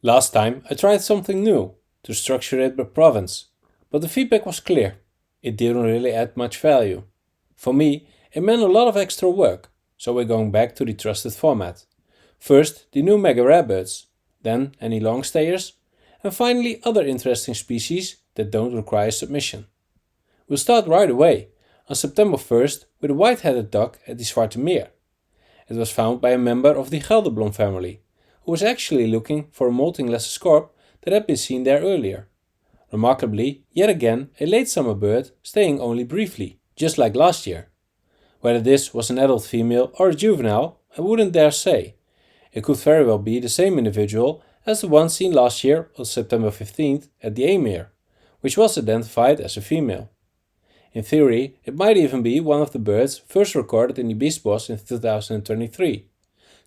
Last time I tried something new, to structure it by province, but the feedback was clear. It didn't really add much value. For me, it meant a lot of extra work, so we're going back to the trusted format. First, the new mega rare birds, then any long stayers, and finally other interesting species that don't require submission. We'll start right away, on September 1st, with a white-headed duck at the Zwarte Meer. It was found by a member of the Gelderblom family, who was actually looking for a molting lesser scorp that had been seen there earlier. Remarkably, yet again, a late summer bird staying only briefly, just like last year. Whether this was an adult female or a juvenile, I wouldn't dare say. It could very well be the same individual as the one seen last year on September 15th at the Amir, which was identified as a female. In theory, it might even be one of the birds first recorded in the Biesbos in 2023.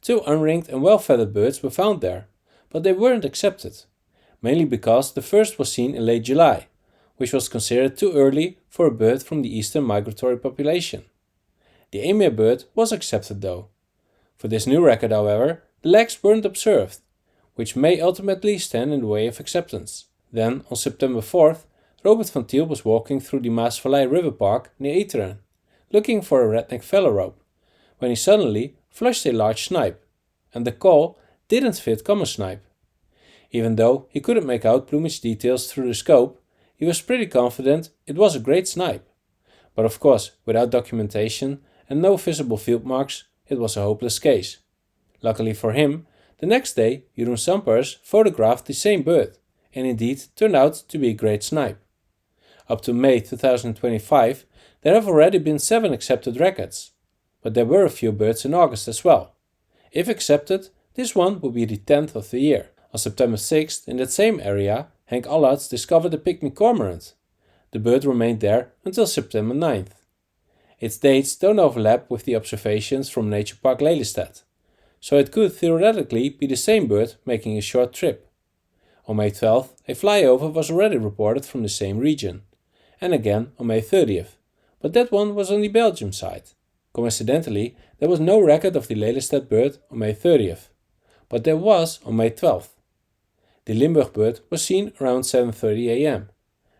Two unringed and well-feathered birds were found there, but they weren't accepted, mainly because the first was seen in late July, which was considered too early for a bird from the eastern migratory population. The Emir bird was accepted though. For this new record, however, the legs weren't observed, which may ultimately stand in the way of acceptance. Then, on September 4th, Robert van Tiel was walking through the Maasvallei River Park near Eteren, looking for a redneck phalarope, when he suddenly flushed a large snipe, and the call didn't fit common snipe. Even though he couldn't make out plumage details through the scope, he was pretty confident it was a great snipe. But of course, without documentation and no visible field marks, it was a hopeless case. Luckily for him, the next day Jeroen Sampers photographed the same bird, and indeed turned out to be a great snipe. Up to May 2025, there have already been 7 accepted records, but there were a few birds in August as well. If accepted, this one would be the 10th of the year. On September 6th, in that same area, Henk Allards discovered the Pygmy cormorant. The bird remained there until September 9th. Its dates don't overlap with the observations from Nature Park Lelystad, so it could theoretically be the same bird making a short trip. On May 12th, a flyover was already reported from the same region, and again on May 30th, but that one was on the Belgium side. Coincidentally, there was no record of the Lelystad bird on May 30th, but there was on May 12th. The Limburg bird was seen around 7:30 am,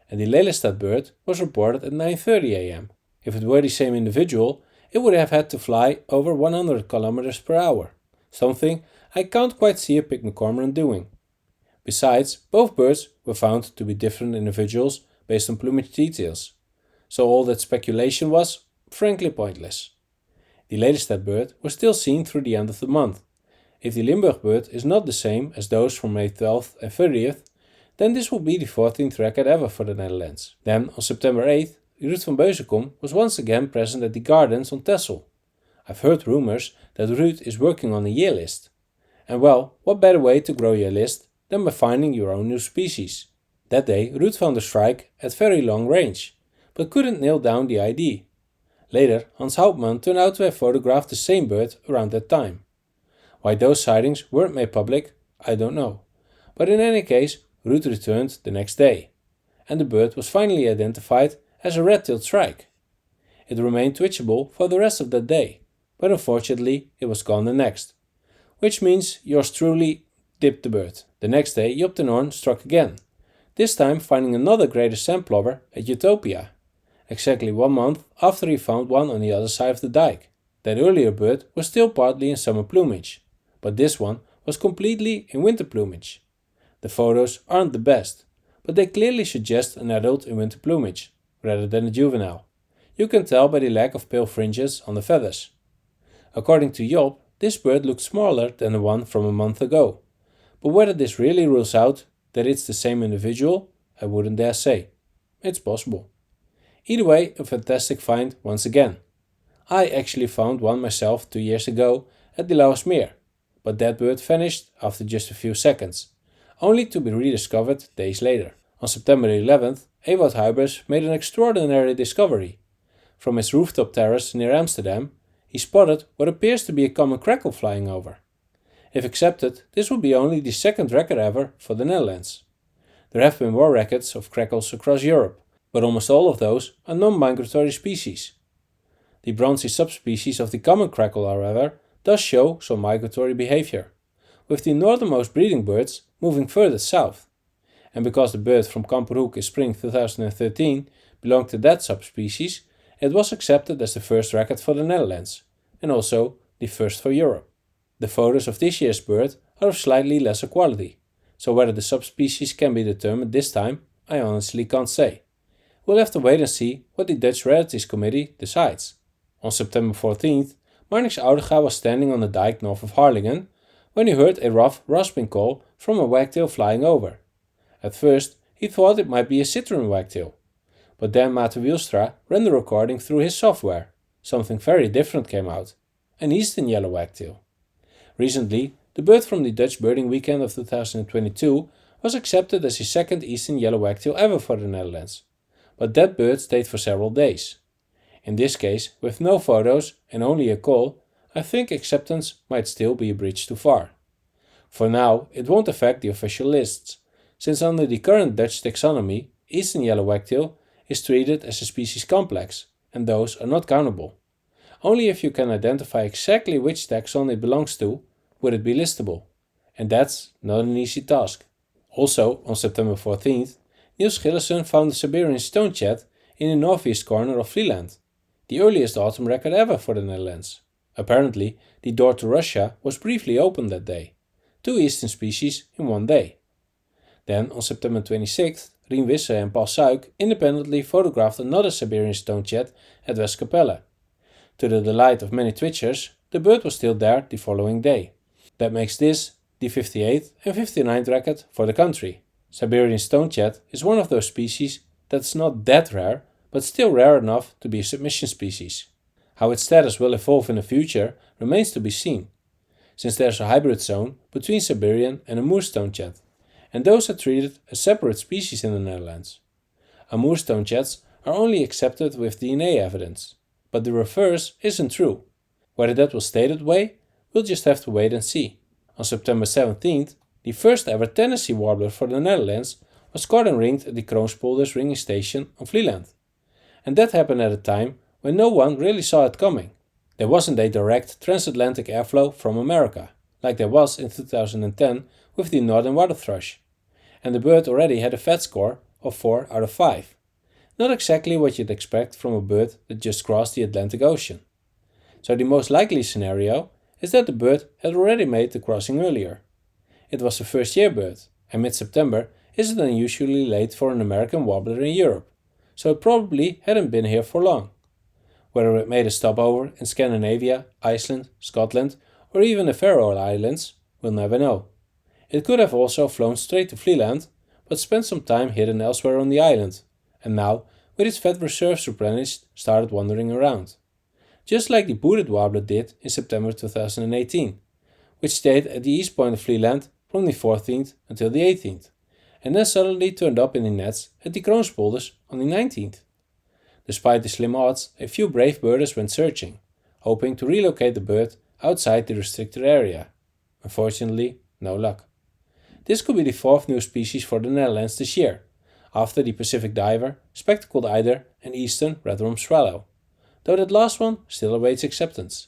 and the Lelystad bird was reported at 9:30 am. If it were the same individual, it would have had to fly over 100 km per hour, something I can't quite see a Pygmy cormorant doing. Besides, both birds were found to be different individuals based on plumage details, so all that speculation was, frankly, pointless. The Lelystad bird was still seen through the end of the month. If the Limburg bird is not the same as those from May 12th and 30th, then this will be the 14th record ever for the Netherlands. Then, on September 8th, Ruud van Beuzenkom was once again present at the gardens on Texel. I've heard rumors that Ruud is working on a year list. And well, what better way to grow your list than by finding your own new species? That day, Ruud found a shrike at very long range, but couldn't nail down the ID. Later, Hans Houtman turned out to have photographed the same bird around that time. Why those sightings weren't made public, I don't know. But in any case, Ruud returned the next day, and the bird was finally identified as a red-tailed shrike. It remained twitchable for the rest of that day, but unfortunately it was gone the next. Which means yours truly dipped the bird. The next day Job ten Hoorn struck again, this time finding another greater sandplover at Utopia, exactly 1 month after he found one on the other side of the dike. That earlier bird was still partly in summer plumage, but this one was completely in winter plumage. The photos aren't the best, but they clearly suggest an adult in winter plumage, rather than a juvenile. You can tell by the lack of pale fringes on the feathers. According to Job, this bird looked smaller than the one from a month ago, but whether this really rules out that it's the same individual, I wouldn't dare say. It's possible. Either way, a fantastic find once again. I actually found one myself 2 years ago at the Lauwersmeer, but that bird vanished after just a few seconds, only to be rediscovered days later. On September 11th, Ewout Huibers made an extraordinary discovery. From his rooftop terrace near Amsterdam, he spotted what appears to be a common crackle flying over. If accepted, this would be only the 2nd record ever for the Netherlands. There have been more records of crackles across Europe, but almost all of those are non-migratory species. The bronzy subspecies of the common crackle, however, does show some migratory behavior, with the northernmost breeding birds moving further south. And because the bird from Kamperhoek in spring 2013 belonged to that subspecies, it was accepted as the first record for the Netherlands, and also the first for Europe. The photos of this year's bird are of slightly lesser quality, so whether the subspecies can be determined this time, I honestly can't say. We'll have to wait and see what the Dutch Rarities Committee decides. On September 14th, Marnix Oudega was standing on the dike north of Harlingen when he heard a rough rasping call from a wagtail flying over. At first, he thought it might be a Citroen wagtail, but then Maarten Wielstra ran the recording through his software. Something very different came out, an eastern yellow wagtail. Recently, the bird from the Dutch birding weekend of 2022 was accepted as the second eastern yellow wagtail ever for the Netherlands, but that bird stayed for several days. In this case, with no photos and only a call, I think acceptance might still be a bridge too far. For now, it won't affect the official lists, since under the current Dutch taxonomy, eastern yellow wagtail is treated as a species complex, and those are not countable. Only if you can identify exactly which taxon it belongs to, would it be listable, and that's not an easy task. Also, on September 14th, Niels Gillissen found the Siberian stonechat in the northeast corner of Vlieland, the earliest autumn record ever for the Netherlands. Apparently, the door to Russia was briefly opened that day, 2 eastern species in one day. Then, on September 26th, Rien Wisse and Paul Suik independently photographed another Siberian stonechat at Westkapelle. To the delight of many Twitchers, the bird was still there the following day. That makes this the 58th and 59th record for the country. Siberian stonechat is one of those species that's not that rare, but still rare enough to be a submission species. How its status will evolve in the future remains to be seen, since there's a hybrid zone between Siberian and Amur stonechat, and those are treated as separate species in the Netherlands. Amur stonechats are only accepted with DNA evidence, but the reverse isn't true. Whether that will stay that way, we'll just have to wait and see. On September 17th, the first ever Tennessee warbler for the Netherlands was caught and ringed at the Kroonspolders ringing station on Vlieland. And that happened at a time when no one really saw it coming. There wasn't a direct transatlantic airflow from America, like there was in 2010 with the northern water thrush, and the bird already had a FAT score of 4 out of 5. Not exactly what you'd expect from a bird that just crossed the Atlantic Ocean. So the most likely scenario is that the bird had already made the crossing earlier. It was a first-year bird, and mid-September isn't unusually late for an American warbler in Europe, so it probably hadn't been here for long. Whether it made a stopover in Scandinavia, Iceland, Scotland, or even the Faroe Islands, we'll never know. It could have also flown straight to Vlieland, but spent some time hidden elsewhere on the island, and now, with its fat reserves replenished, started wandering around. Just like the booted warbler did in September 2018, which stayed at the east point of Vlieland from the 14th until the 18th, and then suddenly turned up in the nets at the Kroonspolders on the 19th. Despite the slim odds, a few brave birders went searching, hoping to relocate the bird outside the restricted area. Unfortunately, no luck. This could be the 4th new species for the Netherlands this year, after the Pacific diver, spectacled eider and eastern red-rumped swallow, though that last one still awaits acceptance.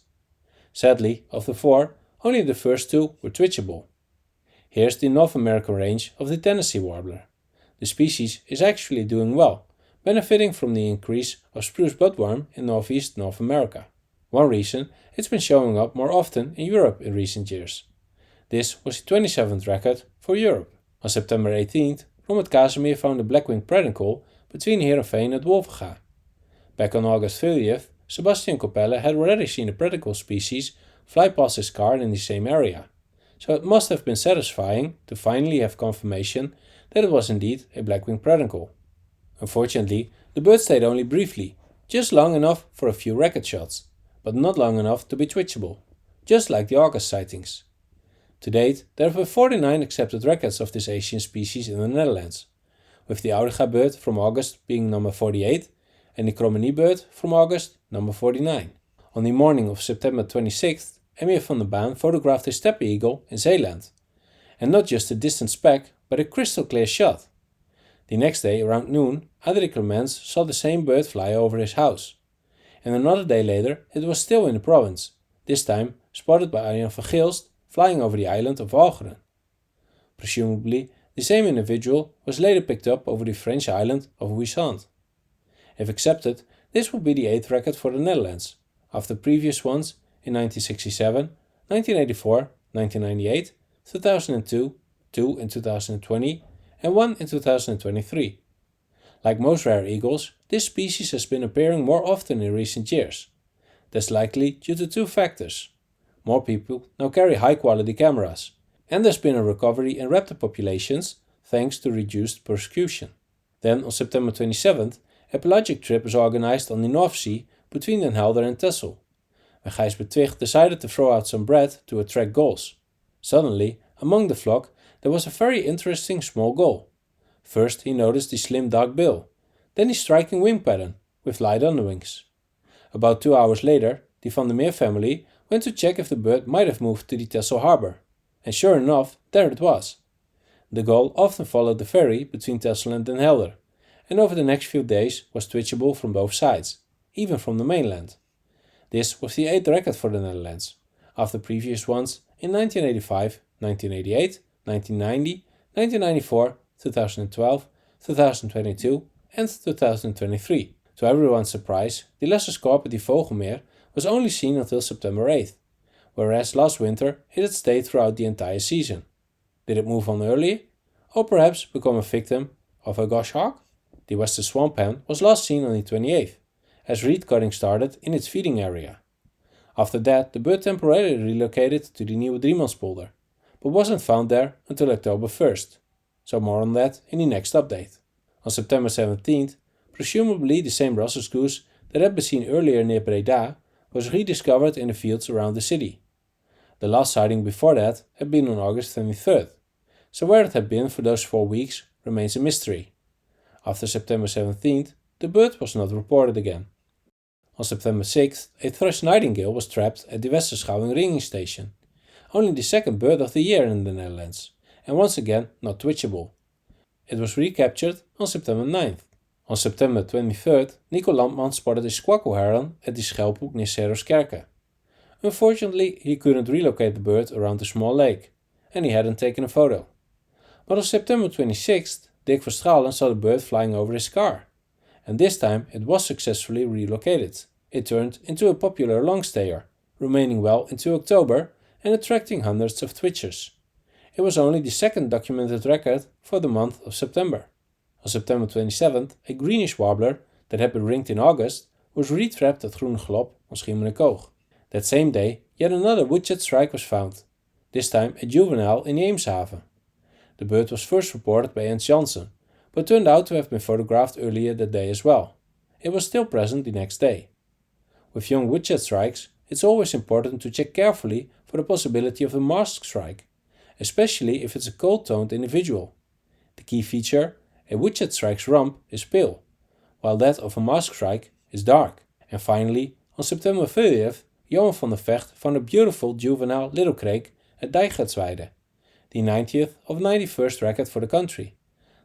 Sadly, of the 4, only the first 2 were twitchable. Here's the North American range of the Tennessee warbler. The species is actually doing well, benefiting from the increase of spruce budworm in northeast North America. One reason it's been showing up more often in Europe in recent years. This was the 27th record for Europe. On September 18th, Robert Casimir found a black-winged predincle between Heerenveen and Wolvenga. Back on August 30th, Sebastian Coppelle had already seen a predincle species fly past his car in the same area, so it must have been satisfying to finally have confirmation that it was indeed a black-winged predincle. Unfortunately, the bird stayed only briefly, just long enough for a few record shots, but not long enough to be twitchable, just like the August sightings. To date, there have been 49 accepted records of this Asian species in the Netherlands, with the Oudega bird from August being number 48 and the Cromenie bird from August number 49. On the morning of September 26th, Emir van der Baan photographed a steppe eagle in Zeeland, and not just a distant speck, but a crystal clear shot. The next day, around noon, Adrie Clemens saw the same bird fly over his house, and another day later it was still in the province, this time spotted by Arjan van Geelst flying over the island of Walcheren. Presumably, the same individual was later picked up over the French island of Ouessant. If accepted, this would be the 8th record for the Netherlands, after previous ones in 1967, 1984, 1998, 2002, 2 in 2020, and 1 in 2023. Like most rare eagles, this species has been appearing more often in recent years. That's likely due to two factors. More people now carry high-quality cameras, and there's been a recovery in raptor populations thanks to reduced persecution. Then, on September 27th, a pelagic trip was organized on the North Sea between Den Helder and Texel, where Gijs Betwicht decided to throw out some bread to attract gulls. Suddenly, among the flock, there was a very interesting small gull. First he noticed the slim dark bill, then the striking wing pattern, with light underwings. About 2 hours later, the Van der Meer family went to check if the bird might have moved to the Texel harbour, and sure enough, there it was. The gull often followed the ferry between Texel and Den Helder, and over the next few days was twitchable from both sides, even from the mainland. This was the 8th record for the Netherlands, after previous ones in 1985, 1988, 1990, 1994, 2012, 2022 and 2023. To everyone's surprise, the lesser scarp at the Vogelmeer was only seen until September 8th, whereas last winter it had stayed throughout the entire season. Did it move on early? Or perhaps become a victim of a goshawk? The western swamp hen was last seen on the 28th, as reed cutting started in its feeding area. After that, the bird temporarily relocated to the Nieuwe Driemanspolder, but wasn't found there until October 1st. So more on that in the next update. On September 17th, presumably the same Brussels goose that had been seen earlier near Breda was rediscovered in the fields around the city. The last sighting before that had been on August 23rd, so where it had been for those 4 weeks remains a mystery. After September 17th, the bird was not reported again. On September 6th, a thrush nightingale was trapped at the Westerschouwing ringing station, only the second bird of the year in the Netherlands, and once again not twitchable. It was recaptured on September 9th. On September 23rd, Nico Landman spotted a squawko heron at the Schelphoek near Seroskerke. Unfortunately, he couldn't relocate the bird around the small lake, and he hadn't taken a photo. But on September 26th, Dick Verstralen saw the bird flying over his car, and this time it was successfully relocated. It turned into a popular longstayer, remaining well into October and attracting hundreds of twitchers. It was only the second documented record for the month of September. On September 27th, a Greenish warbler that had been ringed in August was retrapped at Groene Glop on Schiermonnikoog. That same day, yet another woodchat shrike was found, this time a juvenile in the Eemshaven. The bird was first reported by Jens Janssen, but turned out to have been photographed earlier that day as well. It was still present the next day. With young woodchat shrikes, it's always important to check carefully for the possibility of a masked shrike, especially if it's a cold-toned individual. The key feature, a woodchat shrike's rump is pale, while that of a masked shrike is dark. And finally, on September 30th, Johan van der Vecht found a beautiful juvenile little crake at Dijkgatsweide, the 90th of 91st record for the country,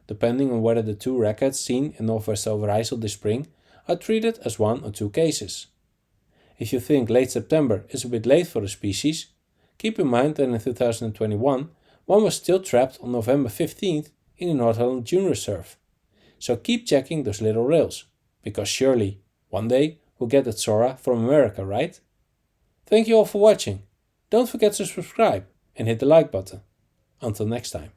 depending on whether the 2 records seen in Northwest Overijssel this spring are treated as 1 or 2 cases. If you think late September is a bit late for the species, keep in mind that in 2021 one was still trapped on November 15th in the North Holland Dune Reserve. So keep checking those little rails, because surely one day we'll get that Sora from America, right? Thank you all for watching. Don't forget to subscribe and hit the like button. Until next time.